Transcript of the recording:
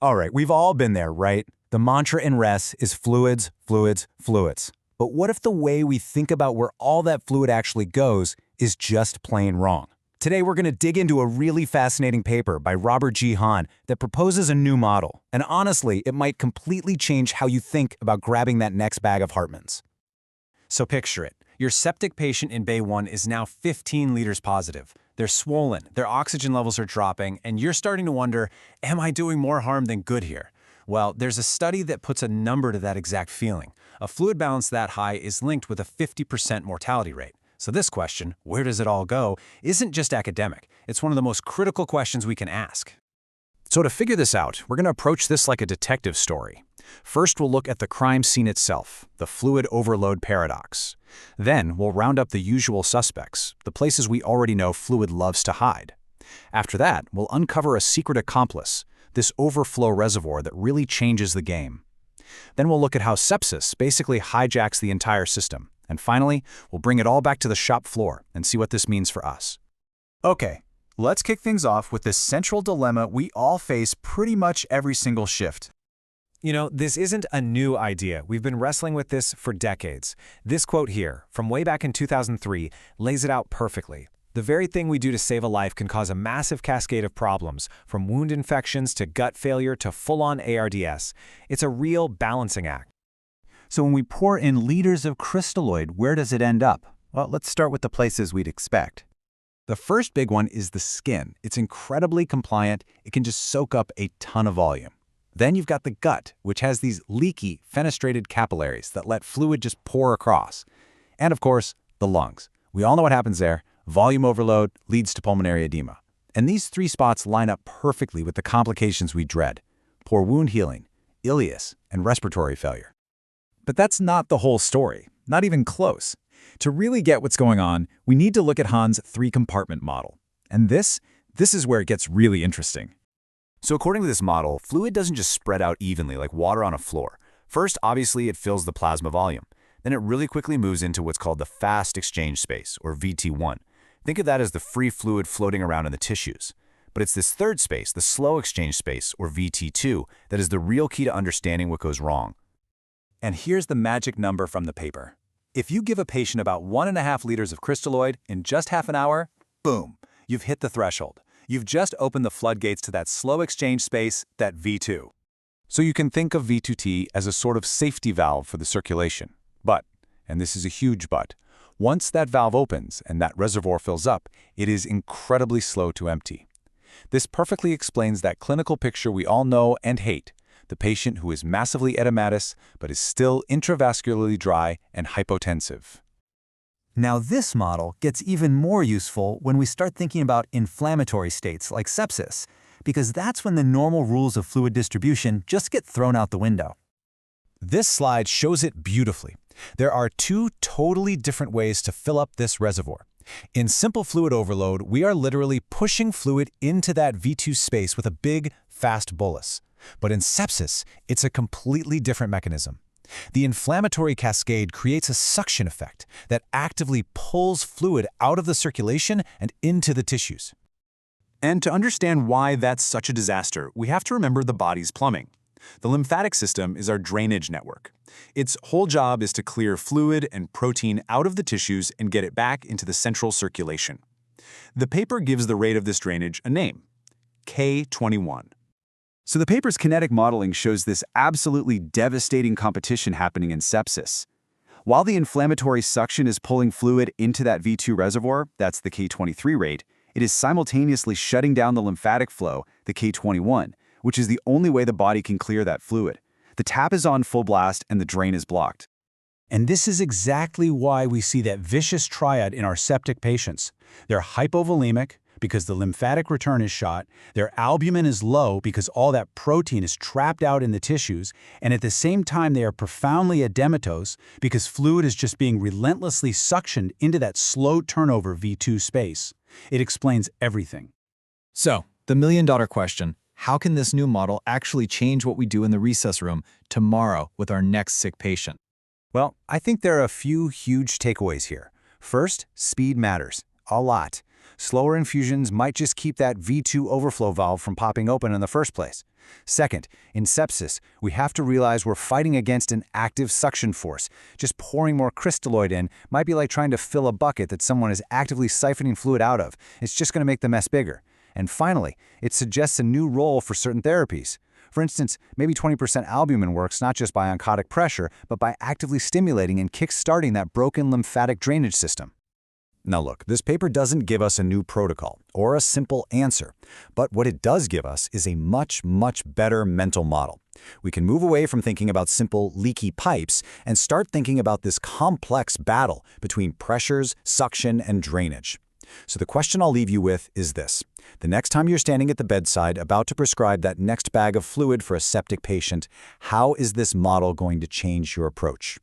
All right, we've all been there, right? The mantra in RES is fluids, fluids, fluids. But what if the way we think about where all that fluid actually goes is just plain wrong? Today, we're going to dig into a really fascinating paper by Robert G. Hahn that proposes a new model. And honestly, it might completely change how you think about grabbing that next bag of Hartmann's. So picture it. Your septic patient in Bay 1 is now 15 liters positive. They're swollen, their oxygen levels are dropping, and you're starting to wonder, am I doing more harm than good here? Well, there's a study that puts a number to that exact feeling. A fluid balance that high is linked with a 50% mortality rate. So this question, where does it all go, isn't just academic. It's one of the most critical questions we can ask. So to figure this out, we're going to approach this like a detective story. First, we'll look at the crime scene itself, the fluid overload paradox. Then, we'll round up the usual suspects, the places we already know fluid loves to hide. After that, we'll uncover a secret accomplice, this overflow reservoir that really changes the game. Then we'll look at how sepsis basically hijacks the entire system. And finally, we'll bring it all back to the shop floor and see what this means for us. Okay, let's kick things off with this central dilemma we all face pretty much every single shift. You know, this isn't a new idea. We've been wrestling with this for decades. This quote here, from way back in 2003, lays it out perfectly. The very thing we do to save a life can cause a massive cascade of problems, from wound infections to gut failure to full-on ARDS. It's a real balancing act. So when we pour in liters of crystalloid, where does it end up? Well, let's start with the places we'd expect. The first big one is the skin. It's incredibly compliant. It can just soak up a ton of volume. Then you've got the gut, which has these leaky, fenestrated capillaries that let fluid just pour across. And of course, the lungs. We all know what happens there. Volume overload leads to pulmonary edema. And these three spots line up perfectly with the complications we dread: poor wound healing, ileus, and respiratory failure. But that's not the whole story, not even close. To really get what's going on, we need to look at Hahn's three-compartment model. And this is where it gets really interesting. So according to this model, fluid doesn't just spread out evenly like water on a floor. First, obviously, it fills the plasma volume. Then it really quickly moves into what's called the fast exchange space, or VT1. Think of that as the free fluid floating around in the tissues. But it's this third space, the slow exchange space, or VT2, that is the real key to understanding what goes wrong. And here's the magic number from the paper. If you give a patient about 1.5 liters of crystalloid in just half an hour, boom, you've hit the threshold. You've just opened the floodgates to that slow exchange space, that V2. So you can think of V2T as a sort of safety valve for the circulation. But, and this is a huge but, once that valve opens and that reservoir fills up, it is incredibly slow to empty. This perfectly explains that clinical picture we all know and hate: the patient who is massively edematous but is still intravascularly dry and hypotensive. Now this model gets even more useful when we start thinking about inflammatory states like sepsis, because that's when the normal rules of fluid distribution just get thrown out the window. This slide shows it beautifully. There are two totally different ways to fill up this reservoir. In simple fluid overload, we are literally pushing fluid into that V2 space with a big, fast bolus. But in sepsis, it's a completely different mechanism. The inflammatory cascade creates a suction effect that actively pulls fluid out of the circulation and into the tissues. And to understand why that's such a disaster, we have to remember the body's plumbing. The lymphatic system is our drainage network. Its whole job is to clear fluid and protein out of the tissues and get it back into the central circulation. The paper gives the rate of this drainage a name: K21. So the paper's kinetic modeling shows this absolutely devastating competition happening in sepsis. While the inflammatory suction is pulling fluid into that V2 reservoir, that's the K23 rate, it is simultaneously shutting down the lymphatic flow, the K21, which is the only way the body can clear that fluid. The tap is on full blast and the drain is blocked. And this is exactly why we see that vicious triad in our septic patients. They're hypovolemic because the lymphatic return is shot, their albumin is low because all that protein is trapped out in the tissues, and at the same time they are profoundly edematous because fluid is just being relentlessly suctioned into that slow turnover V2 space. It explains everything. So, the million-dollar question: how can this new model actually change what we do in the resus room tomorrow with our next sick patient? Well, I think there are a few huge takeaways here. First, speed matters. A lot. Slower infusions might just keep that V2 overflow valve from popping open in the first place. Second, in sepsis, we have to realize we're fighting against an active suction force. Just pouring more crystalloid in might be like trying to fill a bucket that someone is actively siphoning fluid out of. It's just going to make the mess bigger. And finally, it suggests a new role for certain therapies. For instance, maybe 20% albumin works not just by oncotic pressure, but by actively stimulating and kick-starting that broken lymphatic drainage system. Now look, this paper doesn't give us a new protocol or a simple answer, but what it does give us is a much, much better mental model. We can move away from thinking about simple leaky pipes and start thinking about this complex battle between pressures, suction, and drainage. So the question I'll leave you with is this. The next time you're standing at the bedside about to prescribe that next bag of fluid for a septic patient, how is this model going to change your approach?